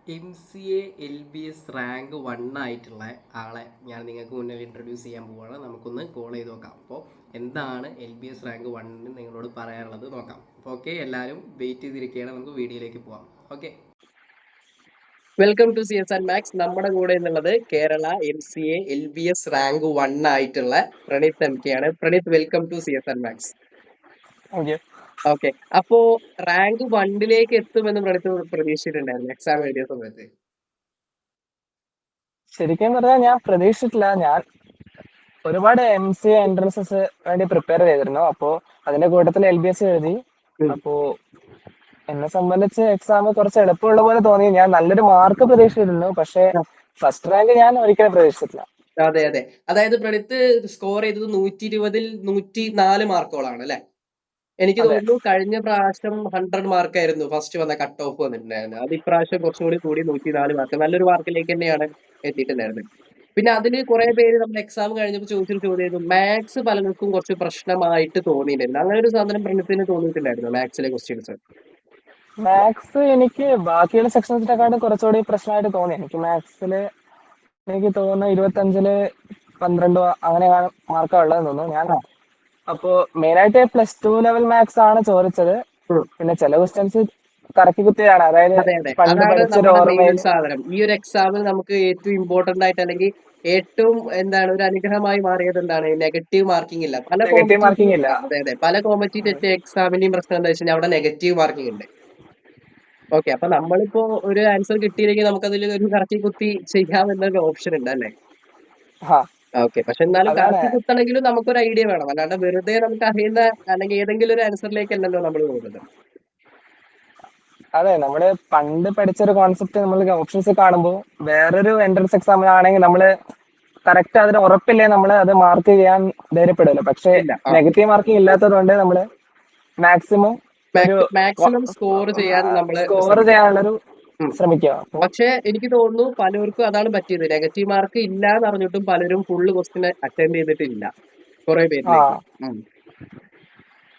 MCA LBS rank 1 ആയിട്ടുള്ള ആളെ ഞാൻ നിങ്ങൾക്ക് മുന്നിൽ ഇൻട്രൊഡ്യൂസ് ചെയ്യാൻ പോവുകയാണ്. നമുക്കൊന്ന് കോൾ ചെയ്ത് നോക്കാം. അപ്പോൾ എന്താണ് LBS റാങ്ക് 1 നിങ്ങളോട് പറയാനുള്ളത് നോക്കാം. അപ്പോൾ ഓക്കെ, എല്ലാവരും വെയിറ്റ് ചെയ്തിരിക്കുകയാണ്. നമുക്ക് വീഡിയോയിലേക്ക് പോവാം. Okay, welcome to CS and maths. നമ്മുടെ കൂടെ എന്നുള്ളത് കേരള MCA LBS റാങ്ക് 1 ആയിട്ടുള്ള പ്രണീത് MK ആണ്. Praneeth, welcome to CS and maths. Okay, അപ്പോ റാങ്ക് 1 എത്തുമെന്ന് പ്രണീത് പ്രതീക്ഷിച്ചിട്ടുണ്ടായിരുന്നു എക്സാം എഴുതിയ സമയത്ത്? ശരിക്കും പറഞ്ഞാൽ ഞാൻ പ്രതീക്ഷിച്ചിട്ടില്ല. ഞാൻ ഒരുപാട് MCA എൻട്രൻസസ് വേണ്ടി പ്രിപ്പയർ ചെയ്തിരുന്നു. അപ്പോ അതിന്റെ കൂട്ടത്തിൽ LBS എഴുതി. അപ്പോ എന്നെ സംബന്ധിച്ച് എക്സാം കുറച്ച് എളുപ്പമുള്ള പോലെ തോന്നി. ഞാൻ നല്ലൊരു മാർക്ക് പ്രതീക്ഷിച്ചിരുന്നു, പക്ഷെ ഫസ്റ്റ് റാങ്ക് ഞാൻ ഒരിക്കലും പ്രതീക്ഷിച്ചിട്ടില്ല. അതെ അതെ, അതായത് പ്രണീത് സ്കോർ ചെയ്തത് 120-ൽ 104 മാർക്കോളാണ് അല്ലെ? എനിക്ക് അതെ. തോന്നുന്നു കഴിഞ്ഞ പ്രാവശ്യം 100 മാർക്കായിരുന്നു ഫസ്റ്റ് വന്ന കട്ട് ഓഫ് വന്നിട്ടുണ്ടായിരുന്നത്. അത് ഇപ്രാവശ്യം കുറച്ചുകൂടി കൂടി 104 മാർക്ക്, നല്ലൊരു മാർക്കിലേക്ക് തന്നെയാണ് എത്തിയിട്ടുണ്ടായിരുന്നത്. പിന്നെ അതിൽ കുറെ പേര് നമ്മൾ എക്സാം കഴിഞ്ഞപ്പോൾ ചോദിച്ചൊരു ചോദ്യമായിരുന്നു, മാത്സ് പലർക്കും കുറച്ച് പ്രശ്നമായിട്ട് തോന്നിയിട്ടുണ്ടായിരുന്നു. അങ്ങനെ ഒരു സാധനം പ്രണീതിന് തോന്നിയിട്ടുണ്ടായിരുന്നു മാത്സിലെ ക്വസ്റ്റ്യൻസ്? മാത്സ് എനിക്ക് ബാക്കിയുള്ള സെക്ഷൻസിനെക്കാളും കുറച്ചുകൂടി പ്രശ്നമായിട്ട് തോന്നി. എനിക്ക് മാത്സിൽ എനിക്ക് തോന്നുന്നു 25-ല് 12 അങ്ങനെ മാർക്കാണ് ഉള്ളതെന്ന് തോന്നുന്നു. ഞാൻ അപ്പോ മെയിനായിട്ട് +2 ലെവൽ മാത്സ് ആണ് ചോദിച്ചത്. പിന്നെ ചില ക്വസ്റ്റ്യൻസ് കറക്കി കുത്തിയാണ്, അതായത് അതെ അതെ, പണ്ട് അതാണ് പഠിച്ചൊരു നമ്മുടെ മെയിൻ ഓർമ്മയിൽ. സാധനം. ഈ ഒരു എക്സാമിൽ നമുക്ക് ഏറ്റവും ഇമ്പോർട്ടന്റ് ആയിട്ട്, അല്ലെങ്കിൽ ഏറ്റവും ഒരു അനുഗ്രഹമായി മാറിയത് എന്താണ്? നെഗറ്റീവ് മാർക്കിംഗ് ഇല്ല. പല നെഗറ്റീവ് കോമ്പറ്റീറ്റീവ്, മാർക്കിംഗ് ഇല്ല. അതെ അതെ, പല കോമ്പറ്റീറ്റീവ് എക്സാമിന്റെയും പ്രശ്നം എന്താ വെച്ചാൽ അവിടെ നെഗറ്റീവ് മാർക്കിംഗ് ഉണ്ട്. ഓക്കെ, അപ്പൊ നമ്മളിപ്പോ ഒരു ആൻസർ കിട്ടിയില്ലെങ്കിൽ നമുക്കതിൽ ഒരു കറക്കി കുത്തി ചെയ്യാമെന്നൊരു ഓപ്ഷൻ ഉണ്ട് അല്ലേ? ആ, ഓക്കെ, പക്ഷെ എന്നാലും അതാണ്. കറക്കി കുത്തണമെങ്കിലും നമുക്കൊരു ഐഡിയ വേണം. അല്ലാണ്ട് വെറുതെ നമുക്ക് അറിയുന്ന അല്ലെങ്കിൽ ഏതെങ്കിലും ഒരു ആൻസറിലേക്കല്ലല്ലോ നമ്മൾ പോകുന്നത്. അതെ, നമ്മള് പണ്ട് പഠിച്ചൊരു കോൺസെപ്റ്റ് നമ്മൾ ഓപ്ഷൻസ് കാണുമ്പോൾ വേറൊരു എൻട്രൻസ് എക്സാമിനാണെങ്കിൽ നമ്മള് കറക്റ്റ് അതിന് ഉറപ്പില്ലേ നമ്മൾ അത് മാർക്ക് ചെയ്യാൻ ധൈര്യപ്പെടില്ല. പക്ഷെ ഇല്ല, നെഗറ്റീവ് മാർക്കിംഗ് ഇല്ലാത്തത് കൊണ്ട് നമ്മള് മാക്സിമം ഒരു മാക്സിമം സ്കോർ ചെയ്യാൻ നമ്മൾ സ്കോർ ശ്രമിക്കും. ചെയ്യാനുള്ളൊരു ശ്രമിക്കുക. അപ്പൊ പക്ഷെ എനിക്ക് തോന്നുന്നു പലർക്കും അതാണ് പറ്റിയത്. നെഗറ്റീവ് മാർക്ക് ഇല്ല എന്ന് അറിഞ്ഞിട്ടും പലരും ഫുള്ള് ക്വസ്റ്റ്യൻ അറ്റൻഡ് ചെയ്തിട്ടില്ല, കുറെ പേരിലേക്ക്.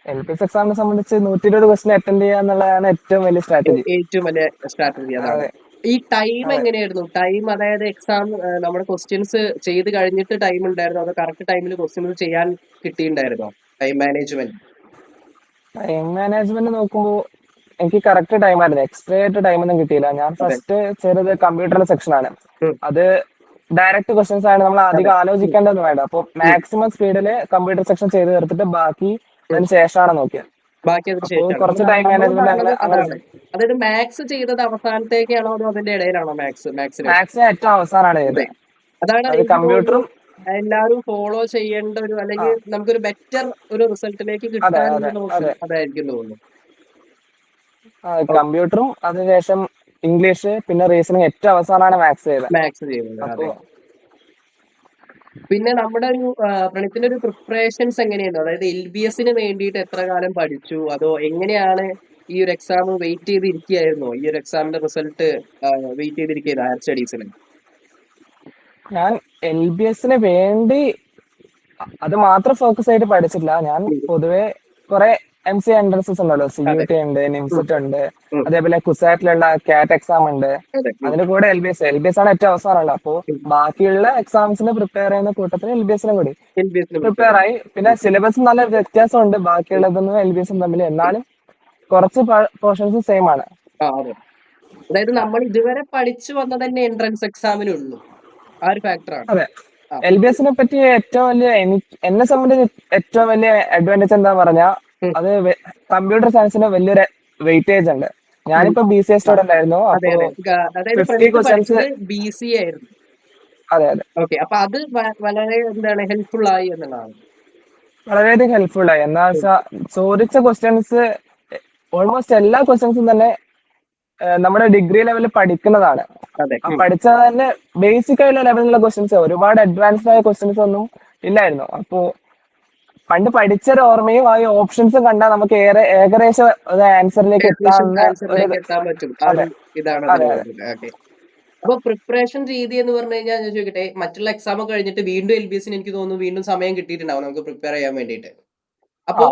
LPS എക്സാമിനെ സംബന്ധിച്ച് 120 ക്വസ്റ്റ്യൻ അറ്റൻഡ് ചെയ്യുക എന്നുള്ളതാണ് ഏറ്റവും വലിയ സ്ട്രാറ്റജി. ഏറ്റവും വലിയ സ്ട്രാറ്റജി അതാണ്. അതെ, ഈ ടൈം അതെ. എങ്ങനെയായിരുന്നു? ടൈം, അതായത് എക്സാം നമ്മുടെ ക്വസ്റ്റ്യൻസ് ചെയ്ത് കഴിഞ്ഞിട്ട് ടൈം ഉണ്ടായിരുന്നോ, അതോ കറക്റ്റ് ടൈമിൽ ക്വസ്റ്റ്യൻസ് ചെയ്യാൻ കിട്ടിയിട്ടുണ്ടായിരുന്നോ? Time management? ടൈം മാനേജ്മെന്റ് നോക്കുമ്പോൾ എനിക്ക് കറക്റ്റ് ടൈം ആയിരുന്നു. എക്സ്ട്രാ ആയിട്ട് ടൈം ഒന്നും കിട്ടിയില്ല. ഞാൻ അതെ. ഫസ്റ്റ് ചെയ്തത് കമ്പ്യൂട്ടറിന്റെ സെക്ഷൻ ആണ്. ഉം. അത് ഡയറക്റ്റ് ക്വസ്റ്റ്യൻസ് ആണ്, നമ്മൾ അതെ. അധികം ആലോചിക്കേണ്ടതൊന്നും വേണ്ട. അപ്പോൾ ഉം. മാക്സിമം സ്പീഡില് കമ്പ്യൂട്ടർ സെക്ഷൻ ചെയ്ത് തീർത്തിട്ട് ബാക്കി ഉം. അതിന് ശേഷമാണ് നോക്കിയത്. ബാക്കി അതിന് അപ്പോൾ ശേഷമാണ് കുറച്ച് ടൈം നമ്മൾ മാനേജ്മെന്റ് പറഞ്ഞത്. അങ്ങനെ അങ്ങനെ അതാണ്, അതായത് മാത്സ് ചെയ്തത് അവസാനത്തേക്കാണോ അതോ അതിന്റെ ഇടയിലാണോ? മാത്സിന് ശേഷം? മാത്സ് ഏറ്റവും അവസാനമാണ് അതെ, ചെയ്തത്. അതാണ് അത് എനിക്ക് തോന്നുന്നു കമ്പ്യൂട്ടറും. എല്ലാവരും ഫോളോ ചെയ്യേണ്ട ഒരു, ആ, അല്ലെങ്കിൽ നമുക്കൊരു ബെറ്റർ ഒരു റിസൾട്ടിലേക്ക് അതെ അതെ കിട്ടാനുള്ള ഓപ്ഷൻ അതെ. അതായിരിക്കും തോന്നുന്നു. കമ്പ്യൂട്ടറും അതിനുശേഷം ഇംഗ്ലീഷ് പിന്നെ റീസണിങ് ഏറ്റവും അവസാനമാണ് മാത്സ് ചെയ്തത്. മാത്സ് ചെയ്യുന്നത്, അപ്പോ അതെ. പിന്നെ നമ്മുടെ ഒരു പ്രണീതിന്റെ ഒരു പ്രിപ്പറേഷൻസ് എങ്ങനെയായിരുന്നു? അതായത് LBSന് വേണ്ടിയിട്ട് എത്ര കാലം പഠിച്ചു, അതോ എങ്ങനെയാണ് ഈ ഒരു എക്സാം വെയിറ്റ് ചെയ്തിരിക്കുകയായിരുന്നോ? ഈ ഒരു എക്സാമിന്റെ റിസൾട്ട് വെയിറ്റ് ചെയ്തിരിക്കുകയായിരുന്നു ഹയർ സ്റ്റഡീസിന്? ഞാൻ LBSന് വേണ്ടി അത് മാത്രം ഫോക്കസ് ആയിട്ട് പഠിച്ചിട്ടില്ല. ഞാൻ പൊതുവെ കുറെ MCA എൻട്രൻസസ് ഉണ്ടല്ലോ, അതെ. CUT ഉണ്ട്, ഉം. നിംസിറ്റ് ഉണ്ട്, ഉം. അതേപോലെ കുസാറ്റിലുള്ള കാറ്റ് എക്സാം ഉണ്ട്. അതെ. അതിന്റെ കൂടെ LBS ആണ് ഏറ്റവും അവസാനമുള്ളത്. അപ്പോ ഉം. ബാക്കിയുള്ള എക്സാംസിന് പ്രിപ്പയർ ചെയ്യുന്ന കൂട്ടത്തിൽ LBSനും കൂടി LBSന് പ്രിപ്പയർ പ്രിപ്പയർ ആയി. പിന്നെ സിലബസ് നല്ല വ്യത്യാസമുണ്ട് ബാക്കിയുള്ളതൊന്നും LBSും തമ്മിൽ. എന്നാലും കുറച്ച് പോർഷൻസ് സെയിം ആണ്. അതെ, അതായത് നമ്മൾ ഇതുവരെ പഠിച്ചു വന്നത് തന്നെ എൻട്രൻസ് എക്സാമിനുള്ളൂ, ആ ഒരു ഫാക്ടറാണ്. അതെ. LBSനെ പറ്റി ഏറ്റവും വലിയ എന്നെ സംബന്ധിച്ച് ഏറ്റവും വലിയ അഡ്വാൻറ്റേജ് എന്താ പറഞ്ഞാൽ ഉം. അത് കമ്പ്യൂട്ടർ സയൻസിന് വലിയൊരു വെയിറ്റേജ് ഉണ്ട്. ഞാനിപ്പോ BCA സ്റ്റുഡന്റ് ആയിരുന്നു. അതെ അപ്പോ അതെ, അതായത് 50 പ്രണീത് ക്വസ്റ്റ്യൻസ്. പഠിച്ചത് BCA ആയിരുന്നു. അതെ അതെ, ഓക്കെ, അപ്പൊ അത് വളരെ ഹെൽപ്ഫുൾ ആയി എന്നുള്ളതാണ്. വളരെയധികം ഹെൽപ്ഫുൾ ആയി. എന്താ വെച്ചാൽ ചോദിച്ച ക്വസ്റ്റ്യൻസ് ഓൾമോസ്റ്റ് എല്ലാ ക്വസ്റ്റ്യൻസും തന്നെ നമ്മുടെ ഡിഗ്രി ലെവലിൽ പഠിക്കുന്നതാണ്. അതെ. ആ പഠിച്ചത് തന്നെ ബേസിക് ആയിട്ടുള്ള ലെവലിലുള്ള ക്വസ്റ്റ്യൻസ്, ഒരുപാട് അഡ്വാൻസ്ഡ് ആയ ക്വസ്റ്റ്യൻസ് ഒന്നും ഇല്ലായിരുന്നു. അപ്പോ പണ്ട് പഠിച്ചൊരു ഓർമ്മയും ആ ഓപ്ഷൻസും കണ്ടാൽ നമുക്ക് ഏകദേശം ഒരു ആൻസറിലേക്ക് ഏകദേശം എത്താവുന്ന ഒരു ആൻസറിലേക്ക് എത്താൻ പറ്റും, ആ അതെ ഒരു ഇതാണ് അതെ അതിന് അതെ. വരുന്നത്. ഓക്കെ, അപ്പൊ പ്രിപ്പറേഷൻ രീതി എന്ന് പറഞ്ഞു കഴിഞ്ഞാൽ ഞാൻ ചോദിക്കട്ടെ, മറ്റുള്ള എക്സാം ഒക്കെ കഴിഞ്ഞിട്ട് വീണ്ടും LBSന് എനിക്ക് തോന്നുന്നു വീണ്ടും സമയം കിട്ടിയിട്ടുണ്ടാവും നമുക്ക് പ്രിപ്പയർ ചെയ്യാൻ വേണ്ടിയിട്ട്. ആ, അപ്പോ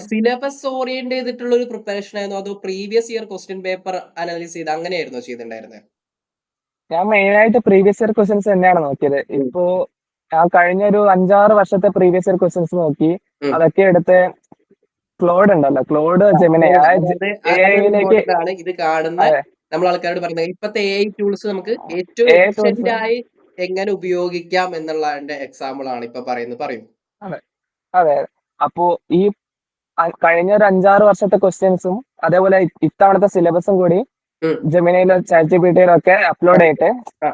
സിലബസ് ഓറിയന്റ് ചെയ്തിട്ടുള്ള ഒരു പ്രിപ്പറേഷൻ ആയിരുന്നു അതോ previous year question paper analyse ചെയ്ത് അങ്ങനെയായിരുന്നോ ചെയ്തിട്ടുണ്ടായിരുന്നത്? ഞാൻ മെയിൻ ആയിട്ട് പ്രീവിയസ് ഇയർ ക്വസ്റ്റ്യൻസ് തന്നെയാണ് നോക്കിയത്. ഇപ്പോ ഞാൻ കഴിഞ്ഞ ഒരു 5-6 വർഷത്തെ പ്രീവിയസ് ഇയർ ക്വസ്റ്റ്യൻസ് നോക്കി. ഉം. അതൊക്കെ എടുത്ത് ക്ലോഡ് ഉണ്ടല്ലോ, ക്ലോഡ് ജെമിനി അതായത് അതൊരു എയിലേക്ക്. ഇമ്പോർട്ടന്റ് ആണ്. ഇത് കാണുന്ന അതെ, നമ്മൾ ആൾക്കാരോട് പറയുന്നത് ഇപ്പത്തെ AI ടൂൾസ് നമുക്ക് ഏറ്റവും എ എഫിഷ്യന്റ് ടൂൾസ്. ആയി എങ്ങനെ ഉപയോഗിക്കാം എന്നുള്ളതിന്റെ എക്സാമ്പിൾ ആണ് ഇപ്പൊ പറയുന്നത്. പറയും. അതെ അതെ. അപ്പോ ഈ കഴിഞ്ഞ ഒരു 5-6 വർഷത്തെ ക്വസ്റ്റ്യൻസും അതേപോലെ ഇത്തവണത്തെ സിലബസും കൂടി ഉം. ജെമിനിയിലും ChatGPT-യിലും ഒക്കെ അപ്ലോഡ് ചെയ്തിട്ട് ആ.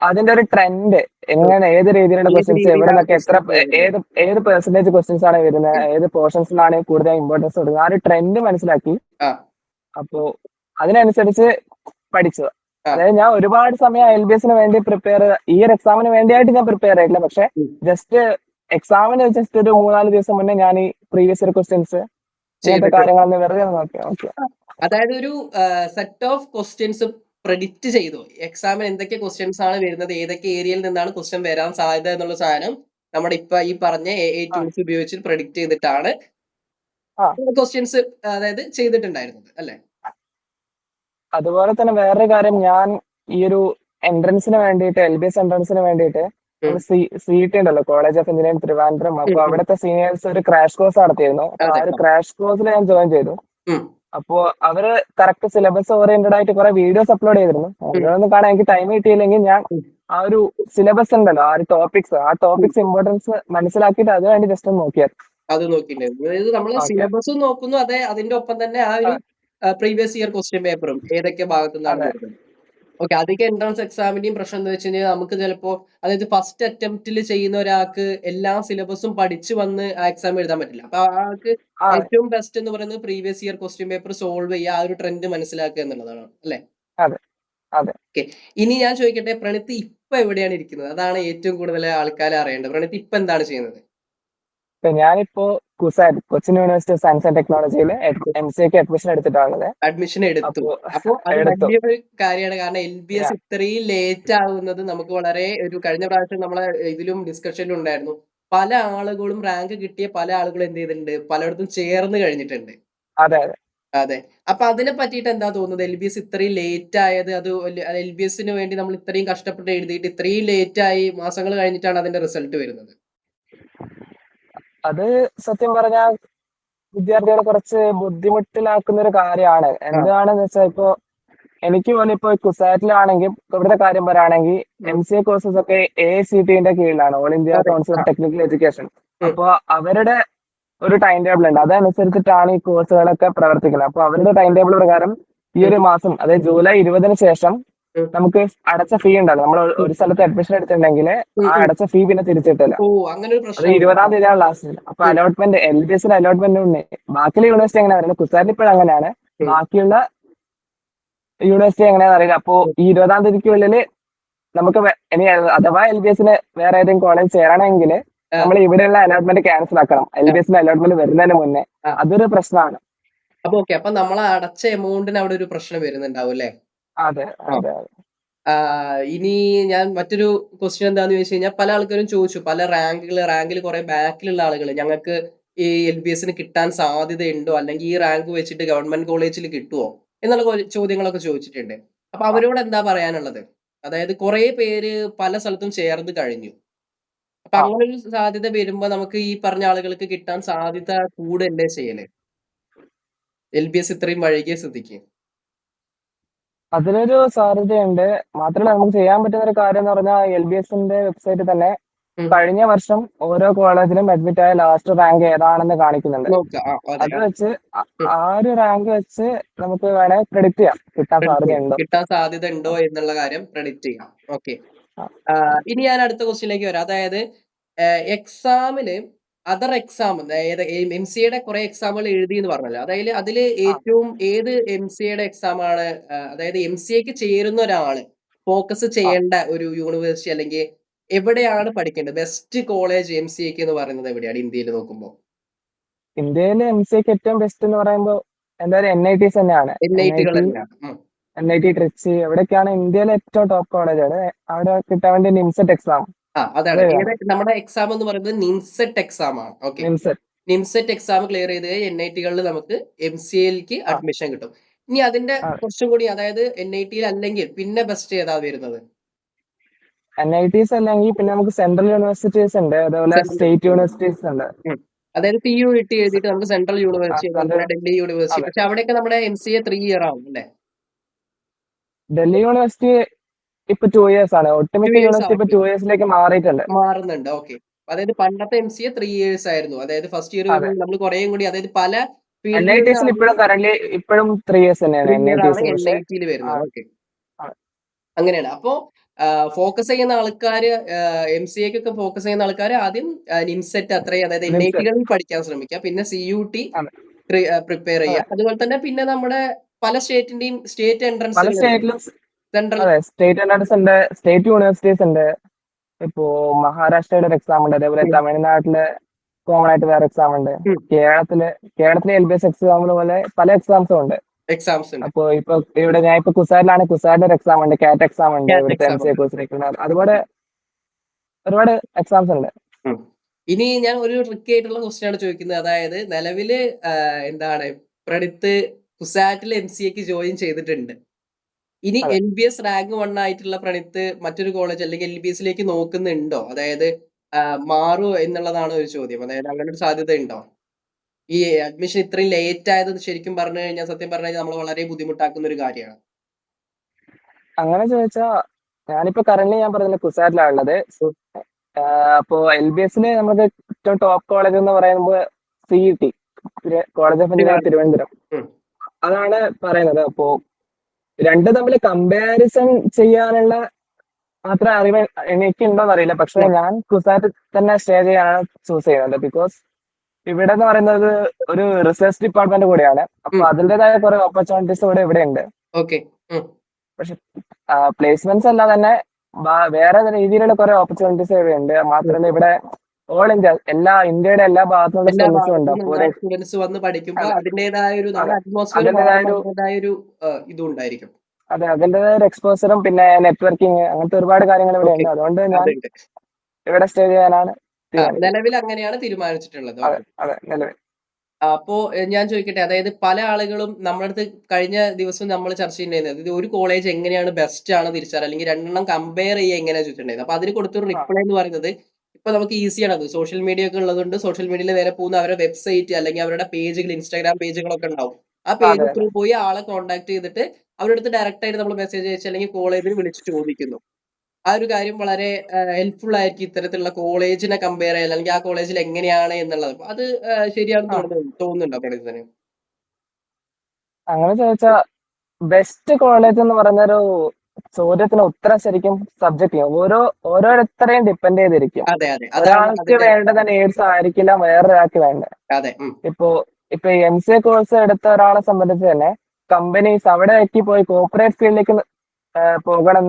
അതിന്റെ ഒരു ട്രെൻഡ് എങ്ങനെ, ഏത് രീതിയിലുള്ള ഏത് ക്വസ്റ്റ്യൻസ്, എവിടെ രീതിയിലാണ് നിന്നൊക്കെ എത്ര, ക്വസ്റ്റ്യൻസ് വരുന്നത്? ഏത് പെർസെന്റേജ് ക്വസ്റ്റ്യൻസ് ആണ് വരുന്നത്, ഏത് പോർഷൻസിലാണ് കൂടുതൽ ഇമ്പോർട്ടൻസ് കൊടുക്കുന്നത്, ആ ഒരു ട്രെൻഡ് മനസ്സിലാക്കി. ആ. അപ്പോ അതിനനുസരിച്ച് പഠിച്ചു. ആ. അതായത് ഞാൻ ഒരുപാട് സമയം LBS-ന് വേണ്ടി പ്രിപ്പയർ, ഈ ഒരു എക്സാമിന് വേണ്ടിയായിട്ട് ഞാൻ പ്രിപ്പയർ ചെയ്തിട്ടില്ല. പക്ഷെ ഉം. ജസ്റ്റ് എക്സാമിന് ജസ്റ്റ് ഒരു 3-4 ദിവസം മുന്നേ ഞാൻ ഈ പ്രീവിയസ് ഇയർ ക്വസ്റ്റ്യൻസ് ഇങ്ങനത്തെ ചെയ്തിട്ടുണ്ട്. കാര്യങ്ങളൊന്ന് വെറുതെ നോക്കി. അതായത് ഒരു സെറ്റ് ഓഫ് ക്വസ്റ്റ്യൻസ് പ്രെഡിക്റ്റ് ചെയ്തു എക്സാമിന് എന്തൊക്കെ ക്വസ്റ്റ്യൻസ് ആണ് വരുന്നത്, ഏതൊക്കെ ഏരിയയിൽ നിന്നാണ് ക്വസ്റ്റ്യൻ വരാൻ സാധ്യത എന്നുള്ള സാധനം നമ്മുടെ ഇപ്പൊ ഈ പറഞ്ഞ AI ആ ടൂൾസ് ഉപയോഗിച്ച് പ്രെഡിക്റ്റ് ചെയ്തിട്ടാണ് ആ ക്വസ്റ്റ്യൻസ് അതായത് ചെയ്തിട്ടുണ്ടായിരുന്നത് അല്ലെ? അതുപോലെ തന്നെ വേറൊരു കാര്യം, ഞാൻ ഈ ഒരു എൻട്രൻസിന് വേണ്ടിയിട്ട്, LBS എൻട്രൻസിന് വേണ്ടിയിട്ട് ഉം. നമ്മൾ CET ഉണ്ടല്ലോ, കോളേജ് ഓഫ് എഞ്ചിനീയറിംഗ് ട്രിവാൻഡ്രം. അപ്പൊ ഉം. അവിടുത്തെ സീനിയേഴ്സ് ഒരു ക്രാഷ് കോഴ്സ് നടത്തിയിരുന്നു. അപ്പൊ ആ അതെ. ഒരു ക്രാഷ് കോഴ്സിൽ ഞാൻ ജോയിൻ ചെയ്തു. ഉം. അപ്പോ അവര് കറക്റ്റ് സിലബസ് ഓറിയന്റഡ് ആയിട്ട് കുറെ വീഡിയോസ് അപ്ലോഡ് ചെയ്തിരുന്നു. അതിലൊന്നും കാണാൻ എനിക്ക് ടൈം കിട്ടിയില്ലെങ്കിൽ ഞാൻ ഉം. ആ ഒരു സിലബസ് ഉണ്ടല്ലോ, ആ ടോപ്പിക്സ് ഇമ്പോർട്ടൻസ് മനസ്സിലാക്കിയിട്ട് അത് വേണ്ടി ജസ്റ്റ് ഒന്ന് നോക്കിയാൽ. അത് നോക്കിയിട്ടുണ്ടായിരുന്നു. അതായത് നമ്മൾ ഓക്കെ. സിലബസും നോക്കുന്നു, അതെ അതിന്റെ ഒപ്പം തന്നെ ആ ഒരു പ്രീവിയസ് ഇയർ ക്വസ്റ്റ്യൻ പേപ്പറും ഏതൊക്കെ ഭാഗത്തു നിന്നാണ് അതെ വരുന്നത്. ഓക്കെ. അധികം എൻട്രൻസ് എക്സാമിന്റെയും പ്രശ്നം എന്താ വെച്ച് കഴിഞ്ഞാൽ നമുക്ക് ചിലപ്പോൾ അതായത് ഫസ്റ്റ് അറ്റംപ്റ്റിൽ ചെയ്യുന്ന ഒരാൾക്ക് എല്ലാ സിലബസും പഠിച്ചു വന്ന് ആ എക്സാം എഴുതാൻ പറ്റില്ല. അപ്പൊ ആൾക്ക് ആ ഏറ്റവും ബെസ്റ്റ് എന്ന് പറയുന്നത് previous year question paper solve ചെയ്യുക, ആ ഒരു ട്രെൻഡ് മനസ്സിലാക്കുക എന്നുള്ളതാണ് അല്ലെ? അതെ അതെ. ഓക്കെ. ഇനി ഞാൻ ചോദിക്കട്ടെ, പ്രണീത് ഇപ്പൊ എവിടെയാണ് ഇരിക്കുന്നത്? അതാണ് ഏറ്റവും കൂടുതൽ ആൾക്കാർ അറിയേണ്ടത്. പ്രണീത് ഇപ്പൊ എന്താണ് ചെയ്യുന്നത്? ഞാനിപ്പോ CUSAT, Cochin university of science and ടെക്നോളജിയിൽ MCA-ക്ക് അഡ്മിഷൻ എടുത്തിട്ടുള്ളത്. അഡ്മിഷൻ എടുത്തു. അപ്പോ അപ്പൊ അത് എടുത്തു. വലിയൊരു കാര്യമാണ്. കാരണം LBS Yeah. ഇത്രയും ലേറ്റ് ആവുന്നത് നമുക്ക് വളരെ ഒരു കഴിഞ്ഞ പ്രാവശ്യം നമ്മളെ ഇതിലും ഡിസ്കഷനിലും ഉണ്ടായിരുന്നു. പല ആളുകളും റാങ്ക് കിട്ടിയ പല ആളുകളും എന്ത് ചെയ്തിട്ടുണ്ട്, പലയിടത്തും ചേർന്ന് കഴിഞ്ഞിട്ടുണ്ട്. അതെ അതെ. അതെ. അപ്പൊ അതിനെ പറ്റിയിട്ട് എന്താ തോന്നുന്നത്? LBS ഇത്രയും ലേറ്റ് ആയത്, അത് LBS-ന് വേണ്ടി നമ്മൾ ഇത്രയും കഷ്ടപ്പെട്ട് എഴുതിയിട്ട് ഇത്രയും ലേറ്റ് ആയി മാസങ്ങൾ കഴിഞ്ഞിട്ടാണ് അതിന്റെ റിസൾട്ട് വരുന്നത്. അത് സത്യം പറഞ്ഞാൽ വിദ്യാർത്ഥികളെ കുറച്ച് ബുദ്ധിമുട്ടിലാക്കുന്ന ഒരു കാര്യമാണ്. ആ. എന്താണെന്ന് വെച്ചാൽ, ഇപ്പോ എനിക്ക് പോലും ഇപ്പൊ കുസാറ്റിലാണെങ്കിൽ, ഇവിടുത്തെ കാര്യം പറയുകയാണെങ്കിൽ ഉം. MCA കോഴ്സസ് ഒക്കെ AICTE-ന്റെ കീഴിലാണ്, ഓൾ ഇന്ത്യ അതെ. കൗൺസിൽ ആ. Of technical education. ഉം. അപ്പൊ അവരുടെ ഒരു ടൈം ടേബിൾ ഉണ്ട്, അതനുസരിച്ചിട്ടാണ് ഈ കോഴ്സുകളൊക്കെ പ്രവർത്തിക്കുന്നത്. അപ്പൊ അവരുടെ ടൈം ടേബിൾ പ്രകാരം ഈ ഉം. ഒരു മാസം, അതായത് ജൂലൈ 20-ന് ശേഷം ഉം. നമുക്ക് അടച്ച ഫീ ഉണ്ടല്ലോ, നമ്മൾ ഒരു സ്ഥലത്ത് അഡ്മിഷൻ എടുത്തിട്ടുണ്ടെങ്കിൽ ഉം. ആ ഉം. അടച്ച ഫീ പിന്നെ തിരിച്ചിട്ടില്ല. ഓ, അങ്ങനെ ഒരു അത് പ്രശ്നമുണ്ട്. 20-ാം തീയതിയാണ് ലാസ്റ്റ്. അപ്പൊ ഉം. അലോട്ട്മെന്റ്, LBS-ന് അലോട്ട്മെന്റ് ഉണ്ട്. ബാക്കിയുള്ള യൂണിവേഴ്സിറ്റി എങ്ങനെ അറിയില്ല, കുസാറ്റിൽ ഇപ്പോഴും അങ്ങനെയാണ്. ഉം. ബാക്കിയുള്ള യൂണിവേഴ്സിറ്റി എങ്ങനെയാണെന്ന് അറിയില്ല. അപ്പോ ഈ 20-ാം തീയതിക്കുള്ളിൽ നമുക്ക് ഇനി അഥവാ LBS-ന് വേറെ ഏതെങ്കിലും കോളേജ് ചേരണമെങ്കിൽ ആ. നമ്മൾ ഇവിടെയുള്ള അലോട്ട്മെന്റ് ക്യാൻസൽ ആക്കണം, LBS-ന്റെ അലോട്ട്മെന്റ് വരുന്നതിന് മുന്നേ. ആ. അതൊരു പ്രശ്നമാണ്. അപ്പൊ ഓക്കെ. അപ്പൊ നമ്മൾ അടച്ച എമൗണ്ടിന് അവിടെ ഒരു പ്രശ്നം വരുന്നുണ്ടാവും അല്ലേ? അതെ ആ. അതെ ഇനി ഞാൻ മറ്റൊരു ക്വസ്റ്റ്യൻ എന്താന്ന് ചോദിച്ചു കഴിഞ്ഞാൽ, പല ആൾക്കാരും ചോദിച്ചു, പല റാങ്കിൽ കുറെ ബാക്കിലുള്ള ആളുകൾ ഞങ്ങൾക്ക് ഈ LBS-ന് കിട്ടാൻ സാധ്യതയുണ്ടോ, അല്ലെങ്കിൽ ഈ റാങ്ക് വെച്ചിട്ട് ഗവൺമെന്റ് കോളേജിൽ കിട്ടുമോ എന്നുള്ള ചോദ്യങ്ങളൊക്കെ ചോദിച്ചിട്ടുണ്ട്. അപ്പൊ അവരോട് എന്താ പറയാനുള്ളത്? അതായത് കുറെ പേര് പല സ്ഥലത്തും ചേർന്ന് കഴിഞ്ഞു. അപ്പൊ ആ അങ്ങനെ ഒരു സാധ്യത വരുമ്പോ നമുക്ക് ഈ പറഞ്ഞ ആളുകൾക്ക് കിട്ടാൻ സാധ്യത കൂടല്ലേ ചെയ്യല്, LBS ഇത്രയും വൈകിയ സ്ഥിതിക്ക്? അതിനൊരു സാധ്യതയുണ്ട്. മാത്രമല്ല, നമുക്ക് ചെയ്യാൻ പറ്റുന്ന ഒരു കാര്യം എന്ന് പറഞ്ഞാൽ, LBS-ന്റെ വെബ്സൈറ്റിൽ തന്നെ ഉം. കഴിഞ്ഞ വർഷം ഓരോ കോളേജിലും അഡ്മിറ്റ് ആയ ലാസ്റ്റ് റാങ്ക് ഏതാണെന്ന് കാണിക്കുന്നുണ്ട്. നോക്കാം. അതെ. അത് വെച്ച് ആ ഒരു റാങ്ക് വെച്ച് നമുക്ക് വേണേ പ്രെഡിക്റ്റ് ചെയ്യാം കിട്ടാൻ സാധ്യതയുണ്ടോ. കിട്ടാൻ സാധ്യത ഉണ്ടോ എന്നുള്ള കാര്യം പ്രെഡിക്റ്റ് ചെയ്യാം. ഓക്കെ. ആ, ഇനി ഞാൻ അടുത്ത ക്വസ്റ്റ്യനിലേക്ക് വരാം. അതായത് എക്സാമിന് അതർ എക്സാം, അതായത് MCA-യുടെ കുറെ എക്സാമുകൾ എഴുതി എന്ന് പറഞ്ഞല്ലോ. അതായത് അതില് ആ, ഏറ്റവും ഏത് MCA-യുടെ എക്സാം ആണ്, അതായത് MCA-ക്ക് ചേരുന്ന ഒരാള് ഫോക്കസ് ആ. ചെയ്യേണ്ട ഒരു യൂണിവേഴ്സിറ്റി, അല്ലെങ്കിൽ എവിടെയാണ് പഠിക്കേണ്ടത് ബെസ്റ്റ് കോളേജ് MCA-ക്ക് എന്ന് പറയുന്നത് എവിടെയാണ് ഇന്ത്യയിൽ നോക്കുമ്പോൾ? ഇന്ത്യയിൽ MCA-ക്ക് ഏറ്റവും ബെസ്റ്റ് എന്ന് പറയുമ്പോൾ എന്തായാലും NITs തന്നെയാണ്. NIT-കൾ തന്നെയാണ്. NIT ട്രിച്ചി, എവിടെയൊക്കെയാണ് ഇന്ത്യയിലെ ഏറ്റവും ടോപ്പ് കോളേജാണ്. അവിടെ കിട്ടാൻ വേണ്ടി നിംസെറ്റ് എക്സാം അതാണ് അത് എഴുതണം. നമ്മുടെ എക്സാം എന്ന് പറയുന്നത് നിംസെറ്റ് എക്സാം ആണ്. ഓക്കെ. നിംസെറ്റ്. നിംസെറ്റ് എക്സാം ക്ലിയർ ചെയ്ത് NIT-കളിൽ നമുക്ക് MCAയിലേക്ക് ആ അഡ്മിഷൻ കിട്ടും. ഇനി അതിന്റെ ആ കുറച്ചും കൂടി, അതായത് NIT-യിൽ അല്ലെങ്കിൽ പിന്നെ ബെസ്റ്റ് ഏതാ വരുന്നത്? NITs അല്ലെങ്കിൽ പിന്നെ നമുക്ക് സെൻട്രൽ യൂണിവേഴ്സിറ്റീസ് ഉണ്ട്, അതേപോലെ സെൻട്രൽ സ്റ്റേറ്റ് യൂണിവേഴ്സിറ്റീസ് ഉണ്ട്. അതായത് CUET എഴുതിയിട്ട് നമുക്ക് സെൻട്രൽ യൂണിവേഴ്സിറ്റി, അതുപോലെ സെൻട്രൽ തന്നെ ഡൽഹി യൂണിവേഴ്സിറ്റി. അതെ. പക്ഷെ അവിടെയൊക്കെ നമ്മുടെ MCA 3 ഇയർ ആവും അല്ലേ? ഡൽഹി യൂണിവേഴ്സിറ്റി ഇപ്പൊ 2 years ആണ്. 2 ഒട്ടുമിക്ക years യൂണിവേഴ്സിറ്റി ഇപ്പൊ ആക്കി 2 yearsലേക്ക് മാറിയിട്ടുണ്ട്. മാറുന്നുണ്ട്. ഓക്കെ. അതായത് പണ്ടത്തെ MCA 3 years ആയിരുന്നു. അതായത് ഫസ്റ്റ് ഇയർ അതെ. വരുമ്പോൾ നമ്മൾ കുറേയും കൂടി, അതായത് പല NITs-ൽ ഫീൽഡുകളിലാണെങ്കിൽ ഇപ്പോഴും 3 years തന്നെയാണ് 3 ഇയർ ആണ് NITs-ൽ. പക്ഷെ NIT-യിൽ ആ, വരുന്നത്. ഓക്കെ. ആ, അങ്ങനെയാണ്. അപ്പോ ഫോക്കസ് ചെയ്യുന്ന ആൾക്കാര്, MCAക്കൊക്കെ ഫോക്കസ് ചെയ്യുന്ന ആൾക്കാർ ആദ്യം നിംസെറ്റ് അത്രയും, അതായത് നിംസ് NIT-കളിൽ പഠിക്കാൻ ശ്രമിക്കുക. പിന്നെ CUT അതെ പ്രിപ്പയർ അതെ. ചെയ്യുക. അതുപോലെ തന്നെ പിന്നെ നമ്മുടെ പല സ്റ്റേറ്റിന്റെയും സ്റ്റേറ്റ് പല എൻട്രൻസുകളുണ്ട്. സ്റ്റേറ്റിലും സെൻട്രൽ അതെ, സ്റ്റേറ്റ് NITs ഉണ്ട്, സ്റ്റേറ്റ് യൂണിവേഴ്സിറ്റീസ് ഉണ്ട്. ഇപ്പോ മഹാരാഷ്ട്രയുടെ ഒരു എക്സാം ഉണ്ട്, അതേപോലെ തമിഴ്നാട്ടില് കോമൺ ആയിട്ട് വേറെ എക്സാം ഉണ്ട്. കേരളത്തില് കേരളത്തിലെ LBS എക്സാം പോലെ പല എക്സാംസും ഉണ്ട്. എക്സാംസ് ഉണ്ട്. അപ്പോ ഞാൻ ഇപ്പൊ കുസാറ്റിലാണ്. കുസാറ്റിന്റെ ഒരു എക്സാം ഉണ്ട്, കാറ്റ് എക്സാം ഉണ്ട്, കാറ്റ് ഇവിടുത്തെ എക്സാം MCA ഉണ്ട്. കോഴ്സിലേക്ക്. അതുപോലെ ഒരുപാട് എക്സാംസ് ഉണ്ട്. ഉം. ഇനി ഞാൻ ഒരു ട്രിക്കി ആയിട്ടുള്ള ക്വസ്റ്റ്യൻ ആണ് ചോദിക്കുന്നത്. അതായത് നിലവില് എന്താണ് പ്രണിത്ത് കുസാറ്റിൽ MCAക്ക് ജോയിൻ ചെയ്തിട്ടുണ്ട്. ഇനി അതെ. LBS റാങ്ക് 1 ആയിട്ടുള്ള പ്രണിത്ത് മറ്റൊരു കോളേജ് അല്ലെങ്കിൽ LBSലേക്ക് നോക്കുന്നുണ്ടോ? അതായത് മാറുമോ എന്നുള്ളതാണ് ഒരു ചോദ്യം. അതായത് അങ്ങനെ ഒരു സാധ്യത ഉണ്ടോ? ഈ അഡ്മിഷൻ ഇത്രയും ലേറ്റ് ആയത് ശരിക്കും പറഞ്ഞു കഴിഞ്ഞാൽ, സത്യം പറഞ്ഞു കഴിഞ്ഞാൽ നമ്മൾ വളരെ ബുദ്ധിമുട്ടാക്കുന്ന ഒരു കാര്യമാണ്. അങ്ങനെ ചോദിച്ചാ ഞാനിപ്പോ കറന്റ് ഞാൻ പറഞ്ഞ കുസാറ്റിലാണ് ഉള്ളത്. ഉം. അപ്പോ LBS-ല് നമുക്ക് ഏറ്റവും ടോപ്പ് കോളേജ് എന്ന് പറയുമ്പോൾ CET, college of engineering Thiruvananthapuram, ഉം. അതാണ് പറയുന്നത്. അപ്പോ രണ്ടും തമ്മിൽ കമ്പാരിസൺ ചെയ്യാനുള്ള അത്ര അറിവ് എനിക്ക് ഉണ്ടോന്ന് അറിയില്ല. പക്ഷെ ഉം. ഞാൻ കുസാറ്റ് തന്നെ സ്റ്റേ ചെയ്യാനാണ് ചൂസ് ചെയ്യുന്നത്. ബിക്കോസ് ഇവിടെ എന്ന് പറയുന്നത് ഒരു റിസർച്ച് ഡിപ്പാർട്ട്മെന്റ് കൂടെയാണ്. അപ്പൊ ഉം. അതിൻ്റെതായ കുറെ ഓപ്പർച്യൂണിറ്റീസ് ഇവിടെ ഉണ്ട്. ഓക്കെ. ഉം. പക്ഷെ പ്ലേസ്മെന്റ്സ് അല്ലാതെ തന്നെ വേറെ രീതിയിലുള്ള കുറെ ഓപ്പർച്യൂണിറ്റീസ് ഇവിടെ ഉണ്ട്. ഉം. മാത്രമല്ല ഇവിടെ ഓൾ ഇന്ത്യ, ഇന്ത്യയുടെ എല്ലാ ഭാഗത്തുനിന്നുള്ള എല്ലാ സ്റ്റുഡൻസും ഭാഗത്തു ഉണ്ട്. അപ്പോൾ നിന്നുള്ള സ്റ്റുഡൻസ് വന്ന് പഠിക്കുമ്പോൾ അതെ അതിന്റേതായ ഒരു, അതെ നമ്മുടെ അറ്റ്മോസ്ഫിയർ അതിൻ്റെതായ മാറുമ്പോൾ ഒരു അതിന്റേതായ ഒരു ഇതും ഉണ്ടായിരിക്കും. അതിൻ്റെതായ ഒരു എക്സ്പോസറും പിന്നെ നെറ്റ്വർക്കിംഗ്, അങ്ങനത്തെ ഒരുപാട് കാര്യങ്ങൾ ഇവിടെ ഓക്കെ. ഉണ്ട്. അതുകൊണ്ട് ഞാൻ അതുണ്ട്. ഇവിടെ സ്റ്റേ ചെയ്യാനാണ് തീരുമാനിക്കുന്നത്. നിലവിൽ അങ്ങനെയാണ് തീരുമാനിച്ചിട്ടുള്ളത്. അതെ ഓക്കെ. അതെ നിലവിൽ. അപ്പോ ഞാൻ ചോദിക്കട്ടെ, അതായത് പല ആളുകളും നമ്മുടെ അടുത്ത് കഴിഞ്ഞ ദിവസം നമ്മൾ ചർച്ച ചെയ്യുന്നത്, ഇത് ഒരു കോളേജ് എങ്ങനെയാണ് ബെസ്റ്റ് ആണ് തിരിച്ചറിയുക, അല്ലെങ്കിൽ രണ്ടെണ്ണം കമ്പയർ ചെയ്യുക എങ്ങനെയാ ചോദിച്ചിട്ടുണ്ടായിരുന്നു. അപ്പൊ അതിന് കൊടുത്തൊരു ആ റിപ്ലൈ എന്ന് പറയുന്നത്, ഇപ്പൊ നമുക്ക് ഈസിയാണ്. അത് സോഷ്യൽ മീഡിയ ഒക്കെ ഉള്ളതുകൊണ്ട് സോഷ്യൽ മീഡിയയിൽ നേരെ പോകുന്ന അവരുടെ വെബ്സൈറ്റ് അല്ലെങ്കിൽ അവരുടെ പേജുകൾ, ഇൻസ്റ്റാഗ്രാം പേജുകളൊക്കെ ഉണ്ടാവും. ആ അതെ പേജ് അതെ ത്രൂ പോയി ആളെ കോൺടാക്ട് ചെയ്തിട്ട് അവരുടെ അടുത്ത് ഡയറക്റ്റ് ആയിട്ട് നമ്മൾ മെസ്സേജ് അയച്ച് അല്ലെങ്കിൽ കോളേജിൽ വിളിച്ച് ചോദിക്കുന്നു. ആ ഒരു കാര്യം വളരെ ഹെൽപ്ഫുൾ ആയിരിക്കും ഇത്തരത്തിലുള്ള കോളേജിനെ കമ്പയർ ചെയ്യാൻ, അല്ലെങ്കിൽ ആ കോളേജിൽ എങ്ങനെയാണ് എന്നുള്ളത്. അത് ശരിയാണെന്ന് ആ തോന്നുന്നുണ്ടോ പ്രണീതിന്? അങ്ങനെ ചോദിച്ചാ ബെസ്റ്റ് കോളേജ് എന്ന് പറഞ്ഞൊരു ചോദ്യത്തിന് ഉത്തരം ശരിക്കും സബ്ജക്ട് ചെയ്യും. ഓരോരുത്തരെയും ഡിപ്പെൻഡ് ചെയ്തിരിക്കും. അതെ, അതെ. അതാണ് ഒരാൾക്ക് അതിന്റെ വേണ്ടത് നേഴ്സ് ആയിരിക്കില്ല വേറൊരാൾക്ക് വേണ്ടത്. അതെ. ഇപ്പോ MCA കോഴ്സ് എടുത്ത ഒരാളെ സംബന്ധിച്ച് തന്നെ കമ്പനീസ് അവിടേക്ക് പോയി കോർപ്പറേറ്റ് ഫീൽഡിലേക്ക് പോകണം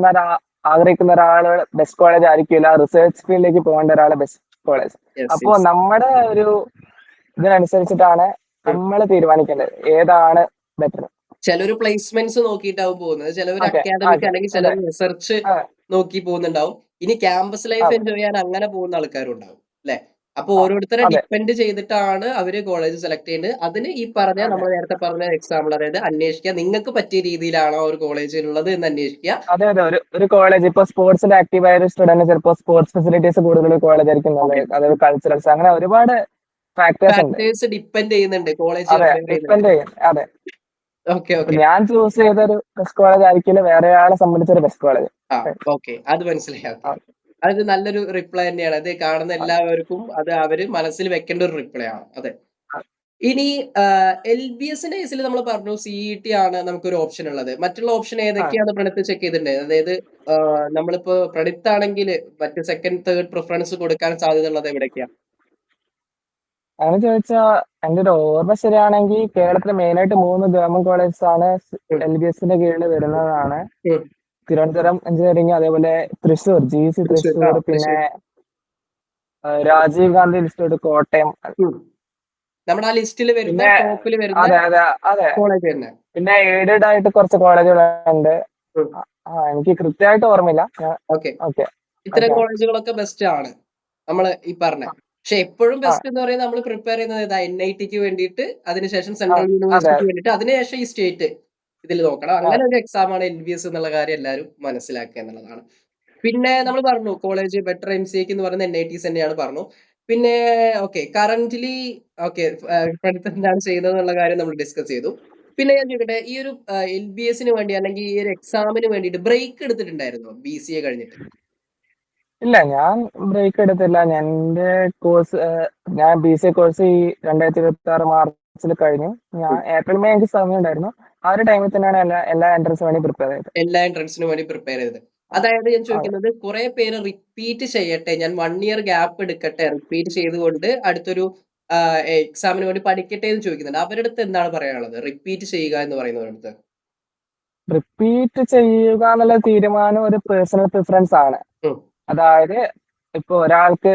ആഗ്രഹിക്കുന്ന ഒരാള് ബെസ്റ്റ് കോളേജ് ആയിരിക്കില്ല. റിസർച്ച് ഫീൽഡിലേക്ക് പോകേണ്ട ഒരാളെ ബെസ്റ്റ് കോളേജ്. യെസ്, അപ്പോ യെസ്. നമ്മുടെ ഒരു ഇതിനനുസരിച്ചിട്ടാണ് നമ്മൾ തീരുമാനിക്കേണ്ടത് ഏതാണ് ബെറ്റർ. ചിലര് പ്ലേസ്മെന്റ്സ് നോക്കിയിട്ടാവും പോകുന്നത്. ചിലവര് ഓക്കെ അക്കാഡമിക് ഓക്കെ അല്ലെങ്കിൽ അതെ ചിലർ റിസർച്ച് അതെ നോക്കി പോകുന്നുണ്ടാവും. ഇനി ക്യാമ്പസ് ലൈഫ് അതെ എൻജോയ് ചെയ്യാൻ അങ്ങനെ പോകുന്ന ആൾക്കാരും ഉണ്ടാവും. അല്ലെ? അപ്പൊ ആ ഓരോരുത്തരെ അതെ ഡിപ്പെൻഡ് ചെയ്തിട്ടാണ് അവര് കോളേജ് സെലക്ട് ചെയ്യുന്നത്. അതിന് ഈ പറഞ്ഞ, അതെ നമ്മൾ നേരത്തെ പറഞ്ഞ എക്സാമ്പിൾ, അതായത് അന്വേഷിക്കുക, നിങ്ങൾക്ക് പറ്റിയ രീതിയിലാണോ ഒരു കോളേജ് ഉള്ളത് എന്ന് അന്വേഷിക്കുക. അതെ അതെ ഒരു കോളേജ് ഇപ്പൊ സ്പോർട്സിൽ ആക്റ്റീവ് ആയ ഒരു സ്റ്റുഡന്റ് ചിലപ്പോൾ സ്പോർട്സ് ഫെസിലിറ്റീസ് കൂടുതൽ കോളേജ് ആയിരിക്കും അതെ. നല്ലത്. അതായത് കൾച്ചറൽസ്, അങ്ങനെ ഒരുപാട് ഫാക്ടേഴ്സ് ഉണ്ട്. ഫാക്ടേഴ്സ് ഡിപ്പെൻഡ് ചെയ്യുന്നുണ്ട്, കോളേജ് അതെ കമ്പയർ ചെയ്യുന്നുണ്ട്. ഡിപ്പെൻഡ് ചെയ്യും. അതെ. ഓക്കെ, ഇപ്പൊ ഓക്കെ. ഞാൻ ചൂസ് ചെയ്തൊരു ബെസ്റ്റ് കോളേജ് ആയിരിക്കില്ല വേറെ ആളെ സംബന്ധിച്ചൊരു ബെസ്റ്റ് കോളേജ്. ഓക്കെ. അത് മനസ്സിലായി. ഓക്കെ. അത് നല്ലൊരു റിപ്ലൈ തന്നെയാണ്. അത് കാണുന്ന എല്ലാവർക്കും അത് അവര് മനസ്സിൽ വെക്കേണ്ട ഒരു റിപ്ലൈ ആണ്. അതെ. ഇനി LBSന്റെ കേസിൽ നമ്മൾ പറഞ്ഞു CET ആണ് നമുക്കൊരു ഓപ്ഷൻ ഉള്ളത്. മറ്റുള്ള ഓപ്ഷൻ ഏതൊക്കെയാണ് പ്രണീത് ചെക്ക് ചെയ്തിട്ടുണ്ടായത്? അതായത് നമ്മളിപ്പോ പ്രണീത് ആണെങ്കിൽ മറ്റ് സെക്കൻഡ്, തേർഡ് പ്രിഫറൻസ് കൊടുക്കാൻ സാധ്യതയുള്ളത് എവിടേക്കാ? അങ്ങനെ ചോദിച്ചാൽ എന്റെ ഒരു ഓർമ്മ ശരിയാണെങ്കിൽ കേരളത്തിലെ മെയിൻ ആയിട്ട് 3 ഗവൺമെന്റ് കോളേജസ് ആണ് ഉം. LBSന്റെ കീഴിൽ വരുന്നതാണ്. ഉം. തിരുവനന്തപുരം എഞ്ചിനീയറിംഗ്, അതേപോലെ തൃശ്ശൂർ GC തൃശ്ശൂർ. തൃശ്ശൂർ, പിന്നെ തൃശ്ശൂർ. രാജീവ് ഗാന്ധി ഇൻസ്റ്റിറ്റ്യൂട്ട് കോട്ടയം, ഉം. നമ്മുടെ ആ ലിസ്റ്റിൽ വരുന്ന, പിന്നെ ടോപ്പിൽ വരുന്ന അതെ അതെ അതെ കോളേജ് തന്നെ. പിന്നെ എയ്ഡഡ് ആയിട്ട് കുറച്ച് കോളേജുകളുണ്ട്. ഉം. എനിക്ക് കൃത്യമായിട്ട് ഓർമ്മയില്ല. ഓക്കെ. ഓക്കെ ഇത്തരം ഓക്കെ കോളേജുകളൊക്കെ ബെസ്റ്റ് ആണ്. നമ്മള് ഈ പറഞ്ഞ. പക്ഷെ എപ്പോഴും ആ ബെസ്റ്റ് എന്ന് പറയുന്നത് നമ്മൾ പ്രിപ്പയർ ചെയ്യുന്നത് NITക്ക് വേണ്ടിയിട്ട്, അതിനുശേഷം ആ സെൻട്രൽ അതെ യൂണിവേഴ്സിറ്റിക്ക് വേണ്ടിയിട്ട്, അതിനുശേഷം ഈ സ്റ്റേറ്റ് ഇതിൽ നോക്കണം. ആ അങ്ങനെ ഒരു എക്സാമാണ് LBS എന്നുള്ള കാര്യം എല്ലാവരും മനസ്സിലാക്കുക എന്നുള്ളതാണ്. പിന്നെ നമ്മൾ പറഞ്ഞു കോളേജ് ബെറ്റർ MCAക്ക് എന്ന് പറയുന്നത് NITs തന്നെയാണ് പറഞ്ഞു. പിന്നെ ഓക്കെ കറന്റ്ലി ഓക്കെ പഠിത്തം എന്താണ് ചെയ്യുന്നത് എന്നുള്ള കാര്യം നമ്മൾ ഡിസ്കസ് ചെയ്തു. പിന്നെ ഞാൻ ചോദിക്കട്ടെ, ഈ ഒരു LBSന് വേണ്ടി അല്ലെങ്കിൽ ഈ ഒരു എക്സാമിന് വേണ്ടിയിട്ട് ബ്രേക്ക് എടുത്തിട്ടുണ്ടായിരുന്നോ BCA കഴിഞ്ഞിട്ട്? ഇല്ല, ഞാൻ ബ്രേക്ക് എടുത്തില്ല. എന്റെ കോഴ്സ് ഞാൻ BCA കോഴ്സ് ഈ 2026 മാർച്ചിൽ കഴിഞ്ഞു. ഞാൻ ഏപ്രിൽ മെയ് എനിക്ക് സമയം ഉണ്ടായിരുന്നു. ആ ഒരു ടൈമിൽ തന്നെയാണ് എല്ലാ എൻട്രൻസിന് വേണ്ടി പ്രിപ്പയർ ചെയ്തത്. എല്ലാ എൻട്രൻസിനും വേണ്ടി പ്രിപ്പയർ ചെയ്തത്. ആ, അതായത് ഞാൻ അതെ. ചോദിക്കുന്നത് കുറെ പേര് റിപ്പീറ്റ് ചെയ്യട്ടെ, ഞാൻ 1 ഇയർ ഗ്യാപ്പ് എടുക്കട്ടെ, റിപ്പീറ്റ് ചെയ്തുകൊണ്ട് അടുത്തൊരു എക്സാമിന് വേണ്ടി പഠിക്കട്ടെ എന്ന് ചോദിക്കുന്നുണ്ട്. അവരുടെ അടുത്ത് എന്താണ് പറയാനുള്ളത് റിപ്പീറ്റ് ചെയ്യുക എന്ന് പറയുന്നവരുടെ അടുത്ത്? റിപ്പീറ്റ് ചെയ്യുക എന്നുള്ള തീരുമാനം ഒരു പേഴ്സണൽ പ്രിഫറൻസ് ആണ്. ഉം, അതായത് ഇപ്പൊ ഒരാൾക്ക്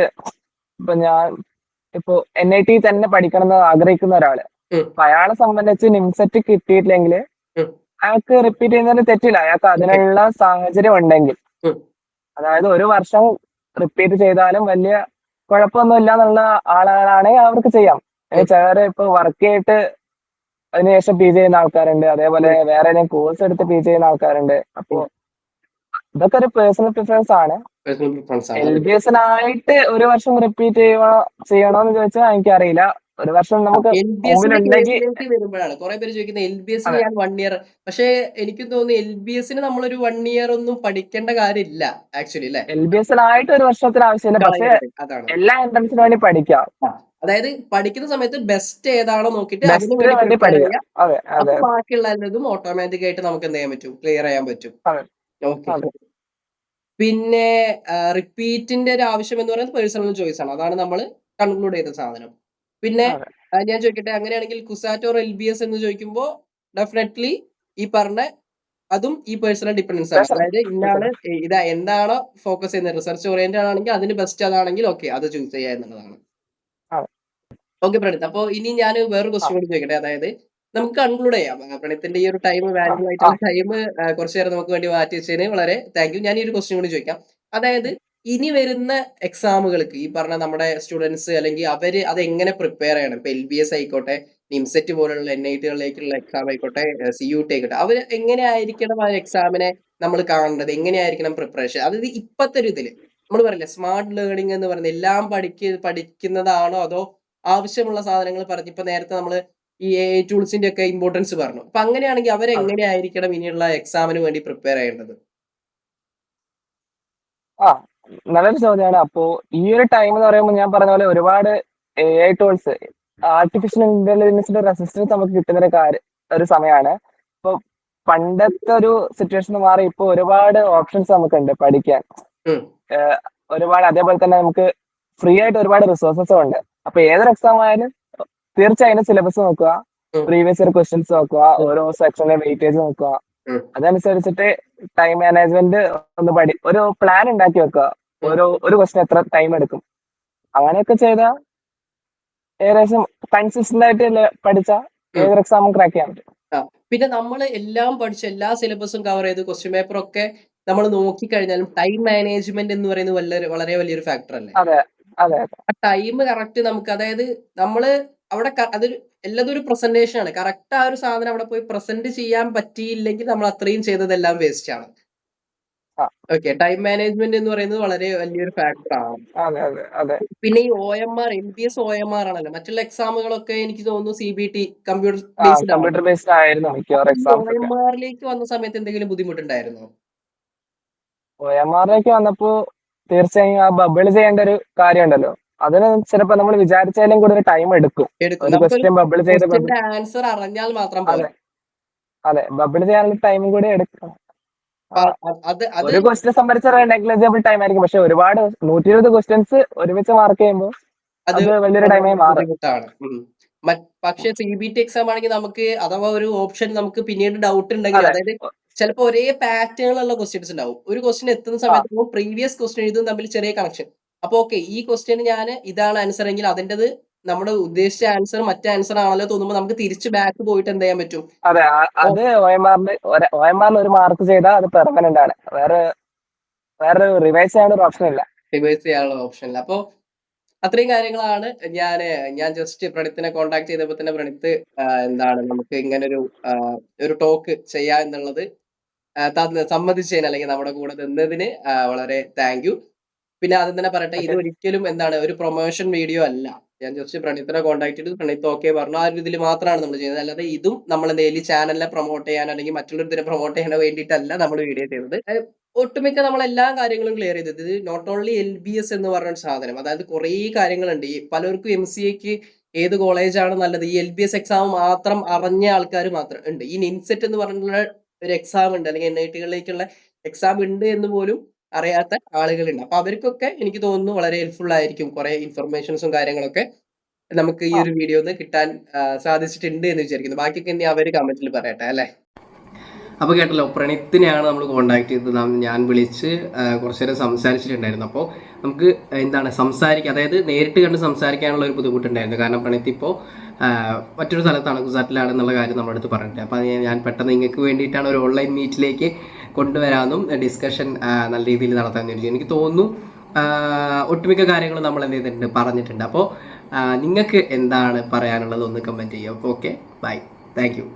ഇപ്പൊ NIT തന്നെ പഠിക്കണം എന്ന് ആഗ്രഹിക്കുന്ന ഒരാള്, ഉം, അപ്പൊ അയാളെ സംബന്ധിച്ച് നിംസെറ്റ് കിട്ടിയിട്ടില്ലെങ്കിൽ ഉം, അയാൾക്ക് റിപ്പീറ്റ് ചെയ്യുന്നതിൽ തെറ്റില്ല. അയാൾക്ക് okay, അതിനുള്ള സാഹചര്യം ഉണ്ടെങ്കിൽ, ഉം, അതായത് ഒരു വർഷം റിപ്പീറ്റ് ചെയ്താലും വലിയ കുഴപ്പമൊന്നുമില്ല എന്നുള്ള ആളുകളാണെങ്കിൽ അവർക്ക് ചെയ്യാം. ഉം, ചിലര് ഇപ്പൊ വർക്ക് ചെയ്തിട്ട് അതിനുശേഷം PG ചെയ്യുന്ന ആൾക്കാരുണ്ട്, അതേപോലെ ഉം, വേറെ ഏതെങ്കിലും കോഴ്സ് എടുത്ത് PG ചെയ്യുന്ന ആൾക്കാരുണ്ട്. അപ്പൊ ഉം. ഇതൊക്കെ ഒരു പേഴ്സണൽ പ്രിഫറൻസ് ആണ്. Personal preference ആണ് അല്ലേ? LBSനായിട്ട് ഒരു വർഷം റിപ്പീറ്റ് ചെയ്യണോന്ന് ചോദിച്ചാൽ എനിക്കറിയില്ല. ഒരു വർഷം നമുക്ക് LBSന്റെ മുമ്പിലുണ്ടെങ്കിൽ കേസിലേക്ക് വരുമ്പോഴാണ് കുറെ പേര് ചോദിക്കുന്നത് LBSന് അതെ. ഞാൻ 1 ഇയർ, പക്ഷേ എനിക്ക് തോന്നുന്നു LBSന് നമ്മളൊരു 1 ഇയർ ഒന്നും പഠിക്കേണ്ട കാര്യമില്ല ആക്ച്വലി അല്ലേ? LBSനായിട്ട് ഒരു വർഷത്തിന് ആവശ്യമില്ല, പക്ഷെ കളയരുത് അതാണ്. എല്ലാ എൻട്രൻസിനും വേണ്ടി പഠിക്കാം. ആ. അതായത് പഠിക്കുന്ന സമയത്ത് ബെസ്റ്റ് ഏതാണോ നോക്കിയിട്ട് അതിന് ബെസ്റ്റിന് വേണ്ടി വേണ്ടി പ്രിപ്പയർ പഠിക്കാം. ചെയ്യുക. അതെ അപ്പൊ അതെ ബാക്കിയുള്ള എല്ലാതും ഓട്ടോമാറ്റിക് ആയിട്ട് നമുക്ക് എന്ത് ചെയ്യാൻ പറ്റും, ക്ലിയർ ചെയ്യാൻ പറ്റും. അതെ ഓക്കെ. അതെ പിന്നെ റിപ്പീറ്റിന്റെ ഒരു ആവശ്യം എന്ന് പറയുന്നത് പേഴ്സണൽ ചോയ്സ് ആണ്. അതാണ് നമ്മൾ കൺക്ലൂഡ് ചെയ്ത സാധനം. പിന്നെ അതെ. ഞാൻ ചോദിക്കട്ടെ, അങ്ങനെയാണെങ്കിൽ കുസാറ്റ് ഓർ LBS എന്ന് ചോദിക്കുമ്പോൾ ഡെഫിനറ്റ്ലി ഈ പറഞ്ഞ അതും ഈ പേഴ്സണൽ ഡിപ്പെൻഡൻസ് ആണ്. Special- അതായത് ഇന്നാണ് ഇതാ എന്താണോ ഫോക്കസ് ചെയ്യുന്നത്, റിസർച്ച് ഓറിയന്റഡ് ആണെങ്കിൽ അതിന് ബെസ്റ്റ് അതാണെങ്കിൽ ഓക്കെ അത് ചൂസ് ചെയ്യുക എന്നുള്ളതാണ്. അതെ. ഓക്കെ പ്രണീത്, അപ്പോൾ ഇനി ഞാൻ വേറൊരു ആ, ക്വസ്റ്റ്യൻ കൂടി ചോദിക്കട്ടെ. അതായത് നമുക്ക് കൺക്ലൂഡ് ചെയ്യാം. പ്രണീത്തിന്റെ ഈ ഒരു ടൈം, ആ, വാല്യുബിൾ ആ, ആയിട്ടുള്ള ടൈം കുറച്ചു നേരം നമുക്ക് വേണ്ടി മാറ്റി വെച്ചതിന് വളരെ താങ്ക് യു. ഞാൻ ഈ ഒരു ക്വസ്റ്റ്യൻ കൂടി ചോദിക്കാം. അതായത് ഇനി വരുന്ന എക്സാമുകൾക്ക് ഈ പറഞ്ഞ നമ്മുടെ സ്റ്റുഡൻസ് അല്ലെങ്കിൽ അവര് അത് എങ്ങനെ പ്രിപ്പയർ ചെയ്യണം? ഇപ്പൊ LBS ആയിക്കോട്ടെ, നിംസെറ്റ് പോലുള്ള NITകളിലേക്കുള്ള എക്സാം ആയിക്കോട്ടെ, CUT ആയിക്കോട്ടെ, അവർ എങ്ങനെ ആയിരിക്കണം ആ എക്സാമിനെ നമ്മൾ കാണേണ്ടത്, എങ്ങനെയായിരിക്കണം പ്രിപ്പറേഷൻ? അതായത് ഇപ്പോഴത്തെ ഒരു ഇതില് നമ്മൾ പറയില്ലേ സ്മാർട്ട് ലേണിംഗ് എന്ന് പറയുന്നത് എല്ലാം പഠിക്കുന്നതാണോ, അതോ ആവശ്യമുള്ള സാധനങ്ങൾ പറഞ്ഞു? ഇപ്പൊ നേരത്തെ നമ്മൾ ഈ AI ടൂൾസിന്റെ ഒക്കെ ഇമ്പോർട്ടൻസ് പറഞ്ഞു. അപ്പൊ അങ്ങനെയാണെങ്കിൽ ആ, അവരെങ്ങനെയായിരിക്കണം ഇനിയുള്ള എക്സാമിന് വേണ്ടി പ്രിപ്പയർ ചെയ്യേണ്ടത്? ആ, നല്ലൊരു ചോദ്യമാണ്. അപ്പോ ഈ ഒരു ടൈം എന്ന് പറയുമ്പോൾ ഞാൻ പറഞ്ഞ പോലെ ഒരുപാട് AI ടൂൾസ്, ആർട്ടിഫിഷ്യൽ ഇന്റലിജൻസിന്റെ റെസിസ്റ്റൻസ് നമുക്ക് കിട്ടുന്ന ഒരു സമയമാണ്. ഇപ്പൊ പണ്ടത്തെ ഒരു സിറ്റുവേഷൻ മാറി ഇപ്പൊ ഒരുപാട് ഓപ്ഷൻസ് നമുക്കുണ്ട് പഠിക്കാൻ. ഉം, ഏഹ് ഒരുപാട്, അതേപോലെ തന്നെ നമുക്ക് ഫ്രീ ആയിട്ട് ഒരുപാട് റിസോഴ്സസും ഉണ്ട്. അപ്പൊ ഏതൊരു എക്സാം ആയാലും തീർച്ചയായും സിലബസ് നോക്കുക, ഉം, പ്രീവിയസ് ഇയർ ക്വസ്റ്റ്യൻസ് നോക്കുക, ഉം, ഓരോ സെക്ഷന്റെ വെയിറ്റേജ് നോക്കുക. ഉം. അതനുസരിച്ചിട്ട് ടൈം മാനേജ്മെന്റ് ഒരു പ്ലാൻ ഉണ്ടാക്കി വെക്കുക. ഉം. ഒരു ക്വസ്റ്റ്യൻ എത്ര ടൈം എടുക്കും, അങ്ങനെയൊക്കെ ചെയ്താൽ ഏകദേശം കൺസിസ്റ്റന്റ് ആയിട്ട് പഠിച്ചാൽ ഉം. ഏതൊരു എക്സാമും ക്രാക്ക് ചെയ്യാൻ പറ്റും. ആ. പിന്നെ നമ്മൾ എല്ലാം പഠിച്ച എല്ലാ സിലബസും കവർ ചെയ്ത് ക്വസ്റ്റ്യൻ പേപ്പർ ഒക്കെ നമ്മൾ നോക്കിക്കഴിഞ്ഞാലും ടൈം മാനേജ്മെന്റ് എന്ന് പറയുന്നത് വളരെ വലിയൊരു ഫാക്ടർ അല്ലേ? അതെ അതെ ആ ടൈം കറക്റ്റ് നമുക്ക്, അതായത് നമ്മള് അവിടെ അതൊരു എല്ലാതും ഒരു പ്രസന്റേഷൻ ആണ്. കറക്റ്റ് ആ ഒരു സാധനം അവിടെ പോയി പ്രസന്റ് ചെയ്യാൻ പറ്റിയില്ലെങ്കിൽ നമ്മൾ അത്രയും ചെയ്തതെല്ലാം വേസ്റ്റ് ആണ്. ആ, ഓക്കെ. ടൈം മാനേജ്മെന്റ് എന്ന് പറയുന്നത് വളരെ വലിയൊരു ഫാക്ടർ ആണ്. അതെ അതെ അതെ പിന്നെ ഈ OMR, LBS OMR ആണല്ലോ. മറ്റുള്ള എക്സാമുകളൊക്കെ എനിക്ക് തോന്നുന്നു CBT കമ്പ്യൂട്ടർ ആ ബേസ്ഡ് ആണ്. കമ്പ്യൂട്ടർ ബേസ്ഡ് ആയിരുന്നു അപ്പൊ മിക്കവാറും ഈ എക്സാംസ് ഒക്കെ. OMRലേക്ക് വന്ന സമയത്ത് എന്തെങ്കിലും ബുദ്ധിമുട്ടുണ്ടായിരുന്നോ? OMR വന്നപ്പോ തീർച്ചയായും ആ ബബിൾ ചെയ്യേണ്ട ഒരു കാര്യമുണ്ടല്ലോ, അതിന് ചിലപ്പോ നമ്മൾ വിചാരിച്ചാലും കൂടുതൽ ടൈം എടുക്കും. എടുക്കും. ഒരു നമുക്കൊരു ക്വസ്റ്റ്യൻ ബബിൾ ചെയ്ത് ക്വസ്റ്റ്യന്റെ ആൻസർ അറിഞ്ഞാൽ മാത്രം അതെ പോരാ. അതെ ബബിൾ ചെയ്യാനുള്ള ടൈമും കൂടി എടുക്കണം. ആ, അത് അത് ഒരു ക്വസ്റ്റ്യൻ സംബന്ധിച്ച നെഗ്ലിജിബിൾ ടൈം ആയിരിക്കും, പക്ഷെ ഒരുപാട് 120 ക്വസ്റ്റ്യൻസ് ഒരുമിച്ച് മാർക്ക് ചെയ്യുമ്പോൾ അത് അത് വലിയൊരു വളരെ ടൈമായി മാറും. ബുദ്ധിമുട്ടാണ്. പക്ഷേ CBT എക്സാം ആണെങ്കിൽ നമുക്ക് അഥവാ ഒരു ഓപ്ഷൻ നമുക്ക് പിന്നീട് ഡൗട്ട് ഉണ്ടെങ്കിൽ, അതെ അതായത് ചിലപ്പോൾ ഒരേ പാറ്റേണിലുള്ള ക്വസ്റ്റ്യൻസ് ഉണ്ടാവും. ഒരു ക്വസ്റ്റ്യൻ എത്തുന്ന ആ സമയത്ത് പ്രീവിയസ് ക്വസ്റ്റ്യൻ ഇതും തമ്മിൽ ചെറിയ കണക്ഷൻ. അപ്പൊ ഓക്കെ ഈ ക്വസ്റ്റ്യന് ഞാൻ ഇതാണ് ആൻസർ എങ്കിൽ അതിൻ്റെത് നമ്മുടെ ഉദ്ദേശിച്ച ആൻസർ മറ്റേ ആൻസർ ആണല്ലോ തോന്നുമ്പോൾ നമുക്ക് തിരിച്ച് ബാക്ക് പോയിട്ട് എന്ത് ചെയ്യാൻ പറ്റും? അതെ അത് OMR ഒരു മാർക്ക് ചെയ്താൽ അത് പെർമനന്റ് ആണ്. വേറെ റിവൈസ് ചെയ്യാൻ ഒരു ഓപ്ഷൻ ഇല്ല. റിവേഴ്സ് ചെയ്യാനുള്ള ഓപ്ഷൻ ഇല്ല. അപ്പൊ അത്രയും കാര്യങ്ങളാണ് ഞാൻ ജസ്റ്റ് പ്രണീത്തിനെ കോൺടാക്ട് ചെയ്തപ്പോൾ തന്നെ പ്രണീത്ത് എന്താണ് നമുക്ക് ഇങ്ങനൊരു ഒരു ടോക്ക് ചെയ്യാ എന്നുള്ളത് സമ്മതിച്ചതിന് അല്ലെങ്കിൽ നമ്മുടെ കൂടെ നിന്നതിന് വളരെ താങ്ക് യു. പിന്നെ ആദ്യം തന്നെ പറയട്ടെ, ഇത് ഓക്കെ. ഒരിക്കലും എന്താണ് ഒരു പ്രൊമോഷൻ വീഡിയോ അല്ല. ഞാൻ ജസ്റ്റ് പ്രണീത്തിനെ കോൺടാക്ട് ചെയ്തു, പ്രണീത്ത് ഓക്കെ പറഞ്ഞു, ആ ഒരു ഇതിൽ മാത്രമാണ് നമ്മൾ ചെയ്യുന്നത്. അല്ലാതെ ഇതും നമ്മൾ ഡെയിലി ചാനലിനെ പ്രൊമോട്ട് ചെയ്യാനോ അല്ലെങ്കിൽ മറ്റുള്ളവരെ പ്രൊമോട്ട് ചെയ്യാനോ വേണ്ടിയിട്ടല്ല നമ്മൾ വീഡിയോ ചെയ്യുന്നത്. ഒട്ടുമിക്ക നമ്മൾ എല്ലാ കാര്യങ്ങളും ക്ലിയർ ചെയ്തത്. ഇത് നോട്ട് ഓൺലി LBS എന്ന് പറഞ്ഞ സാധനം, അതായത് കുറേ കാര്യങ്ങളുണ്ട്. ഈ പലർക്കും MCAക്ക് ഏത് കോളേജാണ് നല്ലത്, ഈ LBS എക്സാം മാത്രം അറിഞ്ഞ ആൾക്കാർ മാത്രം ഉണ്ട്. ഈ നിൻസെറ്റ് എന്ന് പറഞ്ഞിട്ടുള്ള ഒരു എക്സാം ഉണ്ട്, അല്ലെങ്കിൽ NIT-കളിലേക്കുള്ള എക്സാം ഉണ്ട് എന്ന് പോലും അറിയാത്ത ആളുകളുണ്ട്. അപ്പൊ അവർക്കൊക്കെ എനിക്ക് തോന്നുന്നു വളരെ ഹെൽപ്ഫുൾ ആയിരിക്കും. കുറെ ഇൻഫർമേഷൻസും കാര്യങ്ങളൊക്കെ നമുക്ക് ഈ ആ ഒരു വീഡിയോന്ന് കിട്ടാൻ സാധിച്ചിട്ടുണ്ട് എന്ന് വിചാരിക്കുന്നു. ബാക്കിയൊക്കെ ഇനി അവര് കമന്റിൽ പറയട്ടെ അല്ലെ. അപ്പോൾ കേട്ടല്ലോ, പ്രണീത്തിനെയാണ് നമ്മൾ കോൺടാക്ട് ചെയ്തത്. ഞാൻ വിളിച്ച് കുറച്ച് നേരം സംസാരിച്ചിട്ടുണ്ടായിരുന്നു. അപ്പോൾ നമുക്ക് എന്താണ് സംസാരിക്കുക, അതായത് നേരിട്ട് കണ്ട് സംസാരിക്കാനുള്ള ഒരു ബുദ്ധിമുട്ടുണ്ടായിരുന്നു. കാരണം പ്രണീത്ത് ഇപ്പോൾ മറ്റൊരു സ്ഥലത്താണ്, ഗുജറാത്തിലാണെന്നുള്ള കാര്യം നമ്മുടെ അടുത്ത് പറഞ്ഞിട്ട്. അപ്പോൾ അത് ഞാൻ പെട്ടെന്ന് നിങ്ങൾക്ക് വേണ്ടിയിട്ടാണ് ഒരു ഓൺലൈൻ മീറ്റിലേക്ക് കൊണ്ടുവരാമെന്നും ഡിസ്കഷൻ നല്ല രീതിയിൽ നടത്താമെന്ന് വിചാരിച്ചു. എനിക്ക് തോന്നുന്നു ഒട്ടുമിക്ക കാര്യങ്ങളും നമ്മൾ എന്ത് ചെയ്തിട്ടുണ്ട്, പറഞ്ഞിട്ടുണ്ട്. അപ്പോൾ നിങ്ങൾക്ക് എന്താണ് പറയാനുള്ളത് ഒന്ന് കമൻറ്റ് ചെയ്യുക. അപ്പോൾ ഓക്കെ, ബൈ, താങ്ക് യു.